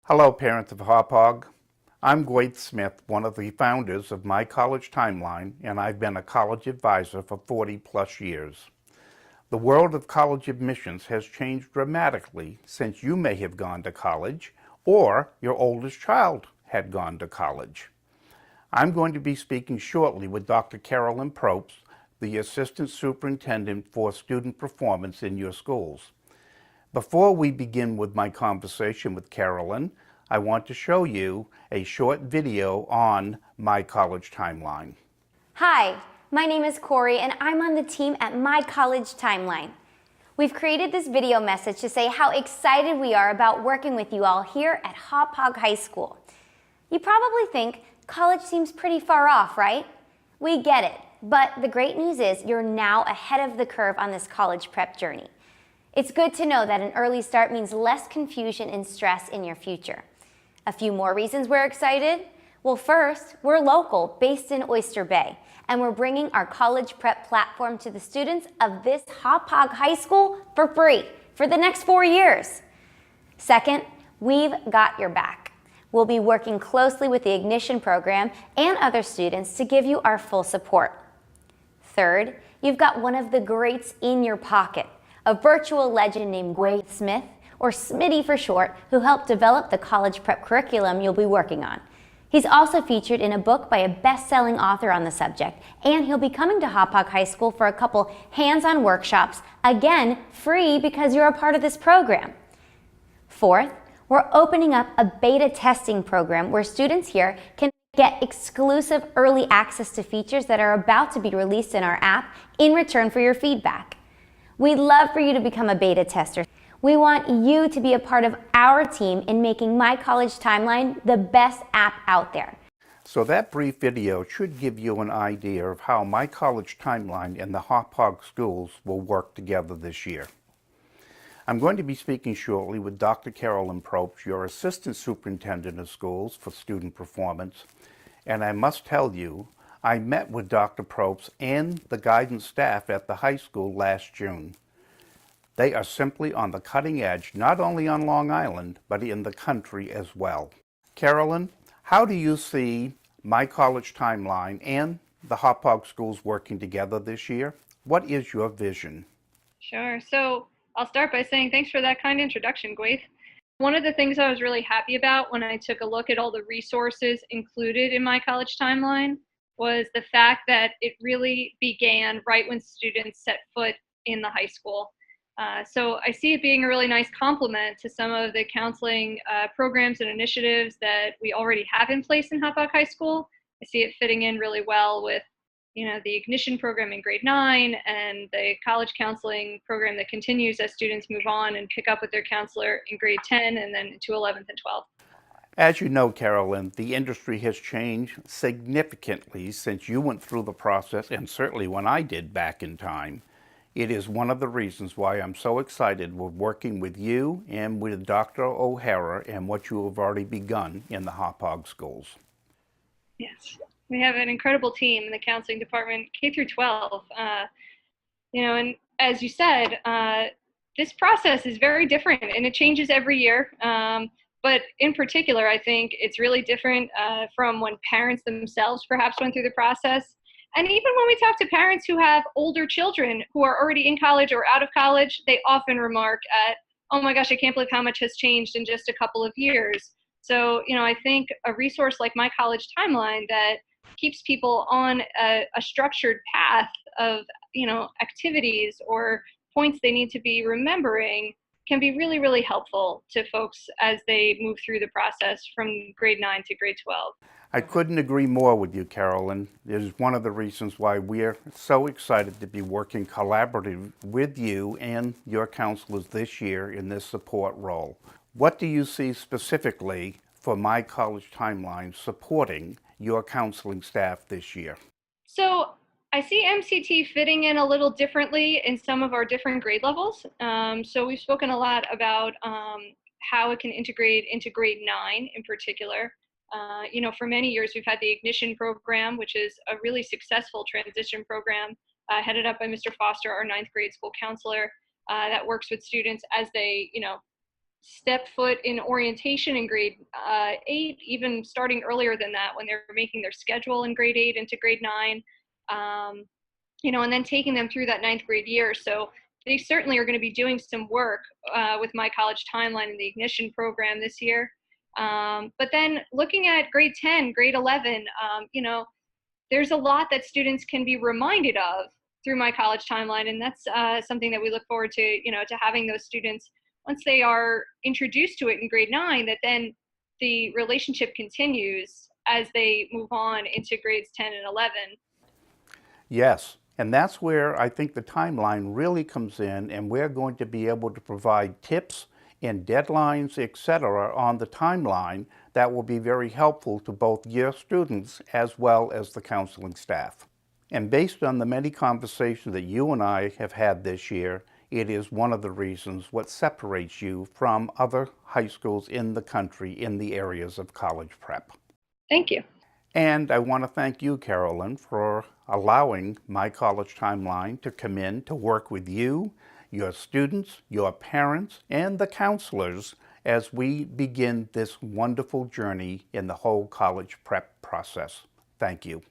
Hello, parents of Hop Hog. I'm Gwyeth Smith, one of the founders of My College Timeline, and I've been a college advisor for 40 plus years. The world of college admissions has changed dramatically since you may have gone to college or your oldest child had gone to college. I'm going to be speaking shortly with Dr. Carolyn Probst, the Assistant Superintendent for Student Performance in your schools. Before we begin with my conversation with Carolyn, I want to show you a short video on My College Timeline. Hi, my name is Corey and I'm on the team at My College Timeline. We've created this video message to say how excited we are about working with you all here at Hop Hog High School. You probably think college seems pretty far off, right? We get it, but the great news is you're now ahead of the curve on this college prep journey. It's good to know that an early start means less confusion and stress in your future. A few more reasons we're excited. Well, first, we're local, based in Oyster Bay, and we're bringing our college prep platform to the students of this Hop Hog High School for free for the next 4 years. Second, we've got your back. We'll be working closely with the Ignition program and other students to give you our full support. Third, you've got one of the greats in your pocket, a virtual legend named Gwyeth Smith, or Smitty for short, who helped develop the college prep curriculum you'll be working on. He's also featured in a book by a best-selling author on the subject, and he'll be coming to Hop Hog High School for a couple hands-on workshops, again, free because you're a part of this program. Fourth, we're opening up a beta testing program where students here can get exclusive early access to features that are about to be released in our app in return for your feedback. We'd love for you to become a beta tester. We want you to be a part of our team in making My College Timeline the best app out there. So that brief video should give you an idea of how My College Timeline and the Hop Hog schools will work together this year. I'm going to be speaking shortly with Dr. Carolyn Probst, your Assistant Superintendent of Schools for Student Performance, and I must tell you, I met with Dr. Probst and the guidance staff at the high school last June. They are simply on the cutting edge, not only on Long Island, but in the country as well. Carolyn, how do you see My College Timeline and the Hop Hog schools working together this year? What is your vision? Sure. So I'll start by saying thanks for that kind introduction, Gwyeth. One of the things I was really happy about when I took a look at all the resources included in My College Timeline was the fact that it really began right when students set foot in the high school. So I see it being a really nice complement to some of the counseling programs and initiatives that we already have in place in Hop Hog High School. I see it fitting in really well with, the Ignition program in grade 9 and the college counseling program that continues as students move on and pick up with their counselor in grade 10 and then to 11th and 12th. As you know, Carolyn, the industry has changed significantly since you went through the process, and certainly when I did back in time. It is one of the reasons why I'm so excited with working with you and with Dr. O'Hara and what you have already begun in the Hop Hog schools. Yes, we have an incredible team in the counseling department, K through 12. And as you said, this process is very different and it changes every year. But in particular, I think it's really different from when parents themselves perhaps went through the process. And even when we talk to parents who have older children who are already in college or out of college, they often remark at, oh my gosh, I can't believe how much has changed in just a couple of years. So, I think a resource like My College Timeline that keeps people on a structured path of, activities or points they need to be remembering can be really, really helpful to folks as they move through the process from grade 9 to grade 12. I couldn't agree more with you, Carolyn. It is one of the reasons why we're so excited to be working collaboratively with you and your counselors this year in this support role. What do you see specifically for My College Timeline supporting your counseling staff this year? So I see MCT fitting in a little differently in some of our different grade levels. So we've spoken a lot about how it can integrate into grade 9 in particular. For many years, we've had the Ignition program, which is a really successful transition program headed up by Mr. Foster, our 9th grade school counselor, that works with students as they, step foot in orientation in grade 8, even starting earlier than that when they're making their schedule in grade 8 into grade 9, and then taking them through that 9th grade year. So they certainly are going to be doing some work with My College Timeline and the Ignition program this year. But then looking at grade 10, grade 11, there's a lot that students can be reminded of through My College Timeline, and that's something that we look forward to, to having those students, once they are introduced to it in grade 9, that then the relationship continues as they move on into grades 10 and 11. Yes, and that's where I think the timeline really comes in, and we're going to be able to provide tips and deadlines, etc., on the timeline that will be very helpful to both your students as well as the counseling staff. And based on the many conversations that you and I have had this year, it is one of the reasons what separates you from other high schools in the country in the areas of college prep. Thank you. And I want to thank you, Carolyn, for allowing My College Timeline to come in to work with you, your students, your parents, and the counselors as we begin this wonderful journey in the whole college prep process. Thank you.